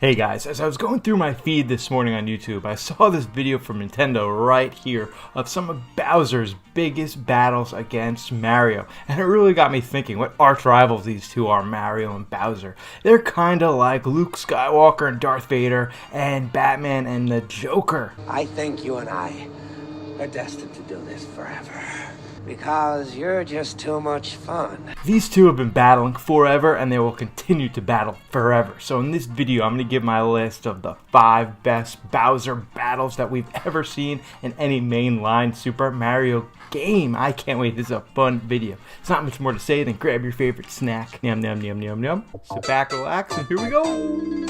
Hey guys, as I was going through my feed this morning on YouTube, I saw this video from Nintendo right here of some of Bowser's biggest battles against Mario, and it really got me thinking what arch rivals these two are, Mario and Bowser. They're kinda like Luke Skywalker and Darth Vader, and Batman and the Joker. I think you and I are destined to do this forever. Because you're just too much fun. These two have been battling forever and they will continue to battle forever. So in this video I'm going to give my list of the 5 best Bowser battles that we've ever seen in any mainline Super Mario game. I can't wait, this is a fun video. It's not much more to say than grab your favorite snack. Yum yum yum yum yum. Sit back, relax, and here we go!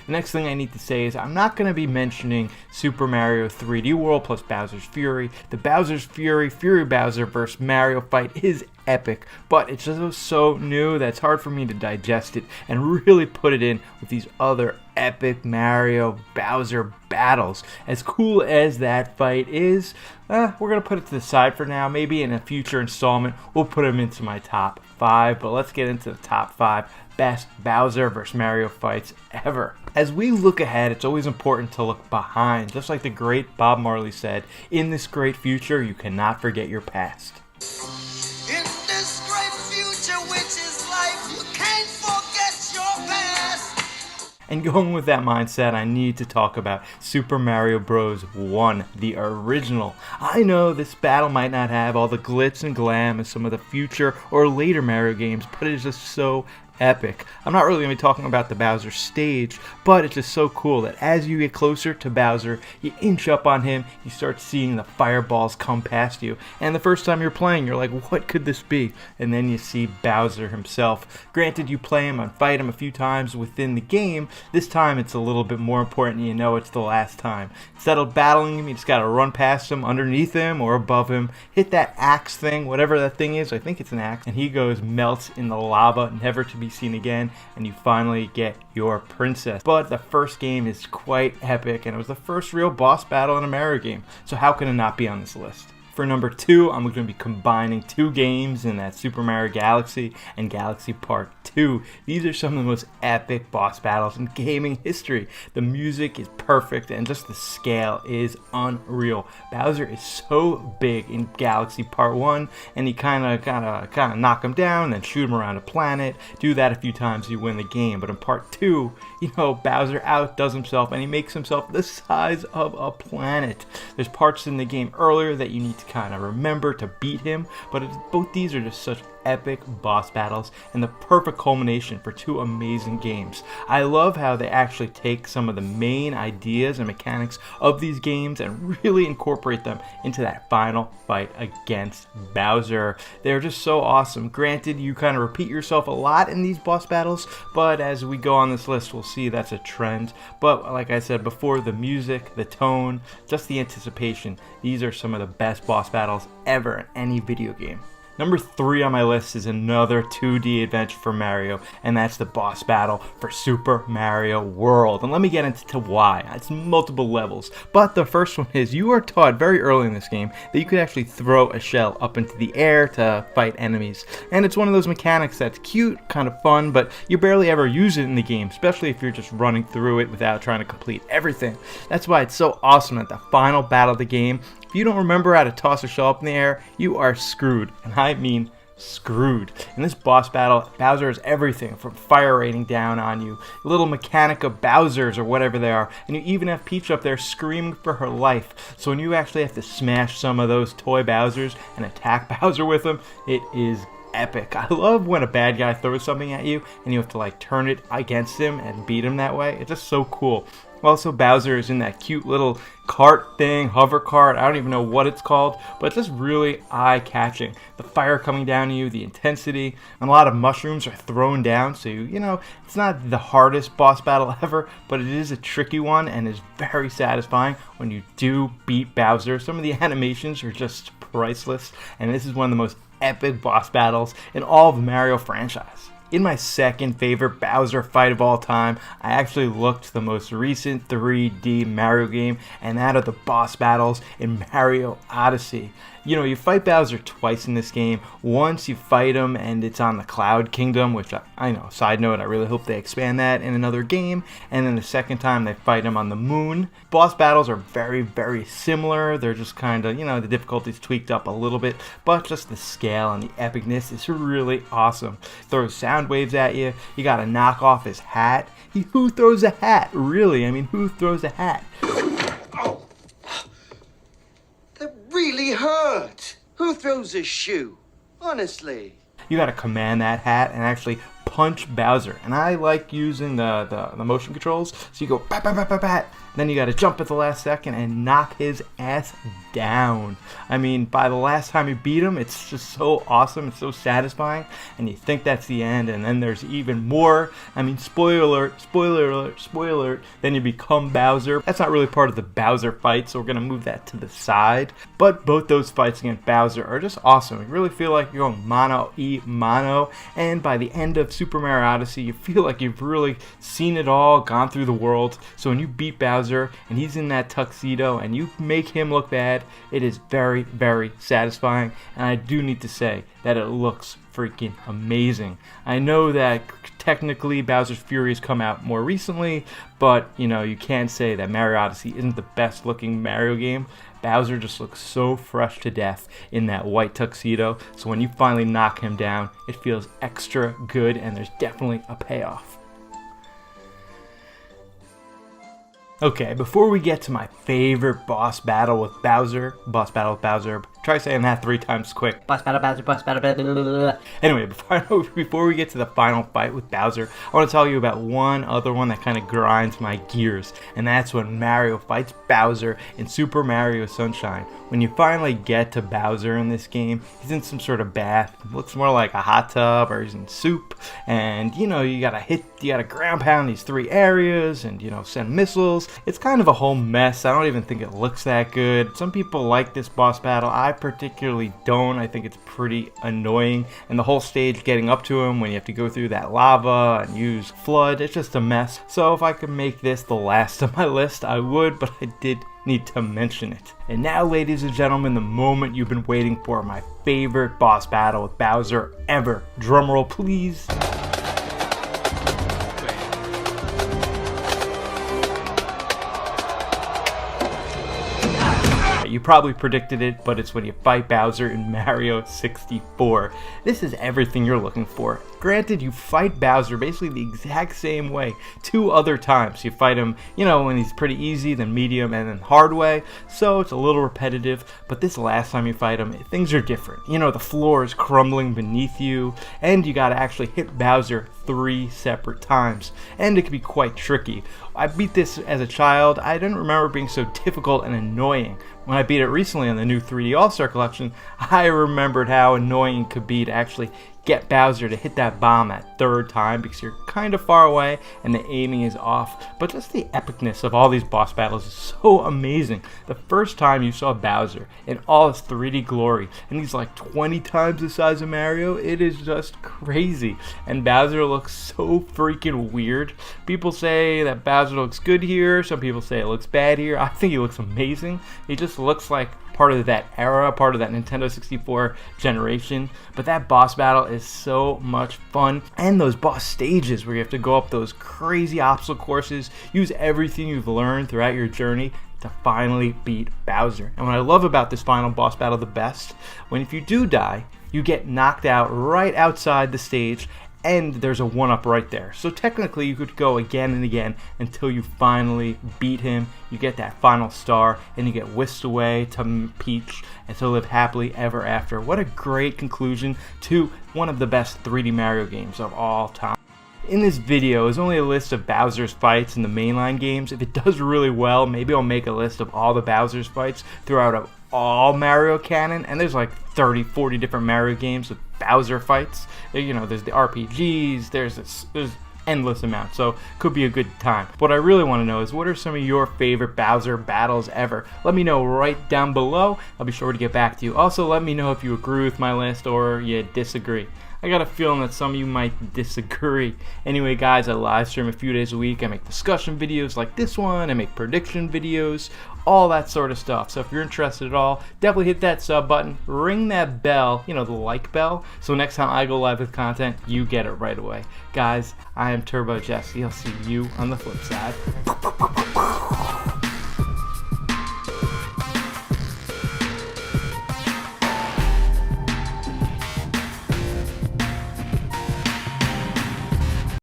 The next thing I need to say is I'm not going to be mentioning Super Mario 3D World plus Bowser's Fury. The Bowser's Fury Bowser vs. Mario fight is epic, but it's just so new that it's hard for me to digest it and really put it in with these other epic Mario Bowser battles. As cool as that fight is, we're going to put it to the side for now. Maybe in a future installment we'll put them into my top 5, but let's get into the top 5 best Bowser vs. Mario fights ever. As we look ahead, it's always important to look behind. Just like the great Bob Marley said, in this great future, you cannot forget your past. In this great future, which is life, you can't forget your past. And going with that mindset, I need to talk about Super Mario Bros. 1, the original. I know this battle might not have all the glitz and glam as some of the future or later Mario games, but it is just so epic. I'm not really going to be talking about the Bowser stage, but it's just so cool that as you get closer to Bowser, you inch up on him, you start seeing the fireballs come past you, and the first time you're playing, you're like, what could this be? And then you see Bowser himself. Granted, you play him and fight him a few times within the game. This time, it's a little bit more important, you know it's the last time. Instead of battling him, you just gotta run past him, underneath him, or above him, hit that axe thing, whatever that thing is, I think it's an axe, and he goes, melts in the lava, never to be seen again, and you finally get your princess. But the first game is quite epic, and it was the first real boss battle in a Mario game, so how can it not be on this list? For number 2, I'm going to be combining 2 games in that Super Mario Galaxy and Galaxy Part 2. These are some of the most epic boss battles in gaming history. The music is perfect and just the scale is unreal. Bowser is so big in Galaxy Part 1, and you kind of knock him down, then shoot him around a planet. Do that a few times, you win the game. But in Part 2, you know, Bowser outdoes himself and he makes himself the size of a planet. There's parts in the game earlier that you need to kind of remember to beat him, but both these are just such epic boss battles and the perfect culmination for 2 amazing games. I love how they actually take some of the main ideas and mechanics of these games and really incorporate them into that final fight against Bowser. They're just so awesome. Granted, you kind of repeat yourself a lot in these boss battles, but as we go on this list, we'll see that's a trend. But like I said before, the music, the tone, just the anticipation, these are some of the best boss battles ever in any video game. Number 3 on my list is another 2D adventure for Mario, and that's the boss battle for Super Mario World. And let me get into why. It's multiple levels, but the first one is you are taught very early in this game that you could actually throw a shell up into the air to fight enemies. And it's one of those mechanics that's cute, kind of fun, but you barely ever use it in the game, especially if you're just running through it without trying to complete everything. That's why it's so awesome at the final battle of the game. If you don't remember how to toss a shell up in the air, you are screwed. And I mean screwed. In this boss battle, Bowser is everything from fire raining down on you, little mechanic of Bowsers or whatever they are, and you even have Peach up there screaming for her life. So when you actually have to smash some of those toy Bowsers and attack Bowser with them, it is epic. I love when a bad guy throws something at you and you have to like turn it against him and beat him that way. It's just so cool. Also, Bowser is in that cute little cart thing, hover cart, I don't even know what it's called, but it's just really eye-catching. The fire coming down on you, the intensity, and a lot of mushrooms are thrown down, so you know, it's not the hardest boss battle ever, but it is a tricky one and is very satisfying when you do beat Bowser. Some of the animations are just priceless, and this is one of the most epic boss battles in all of the Mario franchise. In my second favorite Bowser fight of all time, I actually looked to the most recent 3D Mario game, and that of the boss battles in Mario Odyssey. You know, you fight Bowser twice in this game. Once you fight him and it's on the Cloud Kingdom, which I know, side note, I really hope they expand that in another game. And then the second time they fight him on the moon. Boss battles are very, very similar. They're just kind of, you know, the difficulty's tweaked up a little bit, but just the scale and the epicness is really awesome. Throws sound waves at you. You gotta knock off his hat. Who throws a hat? Really? I mean, who throws a hat? Oh, that really hurt. Who throws a shoe? Honestly. You gotta command that hat and actually punch Bowser. And I like using the motion controls. So you go bat, bat, bat, bat, bat. Then you gotta jump at the last second and knock his ass down. I mean, by the last time you beat him, it's just so awesome. It's so satisfying. And you think that's the end, and then there's even more. I mean, spoiler alert, spoiler alert, spoiler alert. Then you become Bowser. That's not really part of the Bowser fight, so we're gonna move that to the side. But both those fights against Bowser are just awesome. You really feel like you're going mano-a-mano. And by the end of Super Mario Odyssey, you feel like you've really seen it all, gone through the world. So when you beat Bowser, and he's in that tuxedo and you make him look bad, it is very, very satisfying. And I do need to say that it looks freaking amazing. I know that technically Bowser's Fury has come out more recently, but you know, you can't say that Mario Odyssey isn't the best looking Mario game. Bowser just looks so fresh to death in that white tuxedo, so when you finally knock him down, it feels extra good, and there's definitely a payoff. Okay, before we get to my favorite boss battle with Bowser, try saying that 3 times quick. Boss battle, Bowser, boss battle, blah, blah, blah, blah. Anyway, before we get to the final fight with Bowser, I want to tell you about one other one that kind of grinds my gears, and that's when Mario fights Bowser in Super Mario Sunshine. When you finally get to Bowser in this game, he's in some sort of bath. It looks more like a hot tub, or he's in soup, and you know, you gotta ground pound these 3 areas, and you know, send missiles. It's kind of a whole mess. I don't even think it looks that good. Some people like this boss battle. I particularly don't. I think it's pretty annoying, and the whole stage getting up to him when you have to go through that lava and use FLUDD, it's just a mess. So if I could make this the last of my list, I would, but I did need to mention it. And now, ladies and gentlemen, the moment you've been waiting for, my favorite boss battle with Bowser ever. Drumroll, please. You probably predicted it, but it's when you fight Bowser in Mario 64. This is everything you're looking for. Granted, you fight Bowser basically the exact same way 2 other times. You fight him, you know, when he's pretty easy, then medium, and then hard way, so it's a little repetitive, but this last time you fight him, things are different. You know, the floor is crumbling beneath you, and you gotta actually hit Bowser 3 separate times, and it can be quite tricky. I beat this as a child. I didn't remember it being so difficult and annoying. When I beat it recently on the new 3D All-Star Collection, I remembered how annoying it could be to actually get Bowser to hit that bomb that 3rd time, because you're kind of far away and the aiming is off. But just the epicness of all these boss battles is so amazing. The first time you saw Bowser in all his 3D glory, and he's like 20 times the size of Mario, it is just crazy. And Bowser looks so freaking weird. People say that Bowser looks good here, some people say it looks bad here. I think he looks amazing. He just looks like part of that era, part of that Nintendo 64 generation. But that boss battle is so much fun, and those boss stages where you have to go up those crazy obstacle courses, use everything you've learned throughout your journey to finally beat Bowser. And what I love about this final boss battle the best, when if you do die, you get knocked out right outside the stage, and there's a 1-up right there. So technically you could go again and again until you finally beat him. You get that final star, and you get whisked away to Peach and to live happily ever after. What a great conclusion to one of the best 3D Mario games of all time. In this video is only a list of Bowser's fights in the mainline games. If it does really well, maybe I'll make a list of all the Bowser's fights throughout all Mario canon, and there's like 30-40 different Mario games with Bowser fights. You know, there's the RPGs, there's endless amount, so could be a good time. What I really want to know is, what are some of your favorite Bowser battles ever? Let me know right down below. I'll be sure to get back to you. Also, let me know if you agree with my list or you disagree. I got a feeling that some of you might disagree. Anyway, guys, I live stream a few days a week. I make discussion videos like this one. I make prediction videos, all that sort of stuff. So if you're interested at all, definitely hit that sub button, ring that bell, you know, the like bell, so next time I go live with content, you get it right away. Guys, I am Turbo Jesse. I'll see you on the flip side.